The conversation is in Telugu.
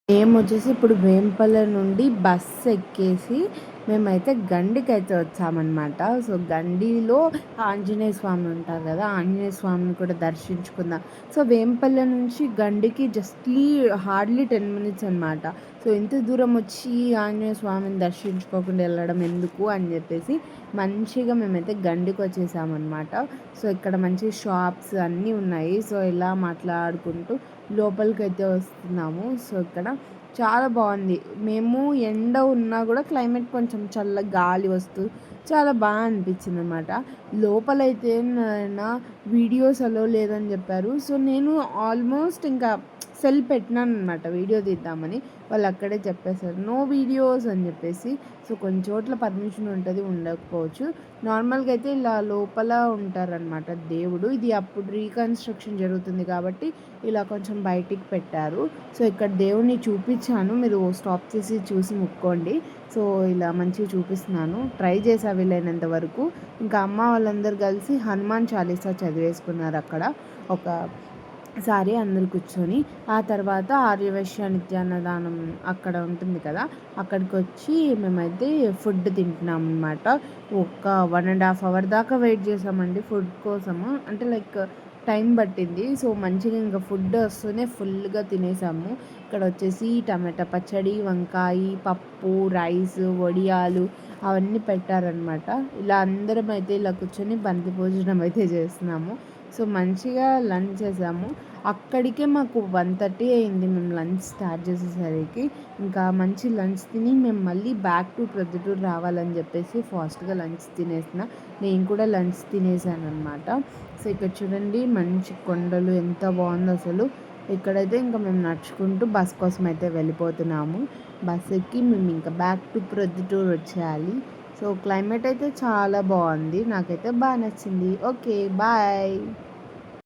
మేమొచ్చేసి ఇప్పుడు వేంపల్ల నుండి బస్సు ఎక్కేసి మేమైతే గండికైతే వచ్చామనమాట. సో, గండిలో ఆంజనేయ స్వామి ఉంటారు గదా! ఆంజనేయ స్వామిని కూడా దర్శించుకుందాం. సో, వేంపల్లె నుంచి గండికి హార్డ్‌లీ 10 మినిట్స్ అనమాట. సో, ఇంత దూరం వచ్చి ఆంజనేయ స్వామిని దర్శించుకోకుండా ఎళ్ళడం ఎందుకు అని జెప్పేసి మంచిగా మేమైతే గండికొచ్చేసామనమాట. సో, ఇక్కడ మంచి షాప్స్ అన్నీ ఉన్నాయి. సో, ఇలా మాట్లాడుకుంటూ లోపలికైతే వస్తున్నాము. సో, ఇక్కడ చాలా బావుంది. మేము ఎండ ఉన్నా గూడా క్లైమేట్ కొంచెం చల్లగా గాలి వస్తూ చాలా అనిపించిందనమాట. లోపలైతే నా వీడియోస్ అలో లేదని జెప్పారు. సో, నేను ఆల్మోస్ట్ ఇంకా సెల్ పెట్టినాననమాట వీడియో తీద్దామని. వాళ్ళక్కడే చెప్పేసారు. నో వీడియోస్ అని జెప్పేసి. సో, కొన్ని చోట్ల పర్మిషన్ ఉంటది, ఉండకపోవచ్చు. నార్మల్‌గా అయితే ఇలా లోపల ఉంటారనమాట దేవుడు. ఇది అప్పుడు రీకన్‌స్ట్రక్షన్ జరుగుతుంది కాబట్టి ఇలా కొంచెం బయటికి పెట్టారు. సో, ఇక్కడ దేవుడిని చూపిచ్చాను. మీరు స్టాప్ చేసి చూసి మొక్కోండి. సో, ఇలా మంచిగా చూపిస్తున్నాను. ట్రై చేశా వీలైనంత వరకు. ఇంకా అమ్మ వాళ్ళందరూ కలిసి హనుమాన్ చాలీసా చదివేసుకున్నారక్కడ. ఒకసారి అందరూ కూర్చొని. ఆ తర్వాత ఆర్యవైశ్య నిత్యాన్నదానం అక్కడ ఉంటుంది కదా! అక్కడికొచ్చి మేమైతే ఫుడ్ తింటున్నామనమాట. ఒక 1 ½ అవర్ దాకా వెయిట్ చేశామండి ఫుడ్ కోసము. అంటే లైక్ టైం పట్టింది. సో, మంచిగా ఇంక ఫుడ్ వస్తూనే ఫుల్‌గా తినేసాము. ఇక్కడొచ్చేసి టమాటా పచ్చడి, వంకాయి, పప్పు, రైస్, వడియాలు అవన్నీ పెట్టారనమాట. ఇలా అందరమైతే ఇలా కూర్చొని బంతి భోజనం అయితే చేస్తున్నాము. సో, మంచిగా లంచ్ చేసాము. అక్కడికే మాకు 1:30 అయింది మేము లంచ్ స్టార్ట్ చేసేసరికి. ఇంకా మంచి లంచ్ తిని మేము మళ్ళీ బ్యాక్ టు ప్రొద్దుటూరు రావాలని చెప్పేసి ఫాస్ట్‌గా లంచ్ తినేసిన. నేను కూడా లంచ్ తినేసాననమాట. సో, ఇక్కడ చూడండి మంచి కొండలు ఎంత బావుందో అసలు. ఇక్కడైతే ఇంకా మేము నడుచుకుంటూ బస్ కోసం అయితే వెళ్ళిపోతున్నాము. బస్ ఎక్కి మేము ఇంకా బ్యాక్ టు ప్రొద్దుటూరు వచ్చేయాలి. సో, క్లైమేట్ అయితే చాలా బావుంది. నాకైతే నచ్చింది. ఓకే. బాయ్.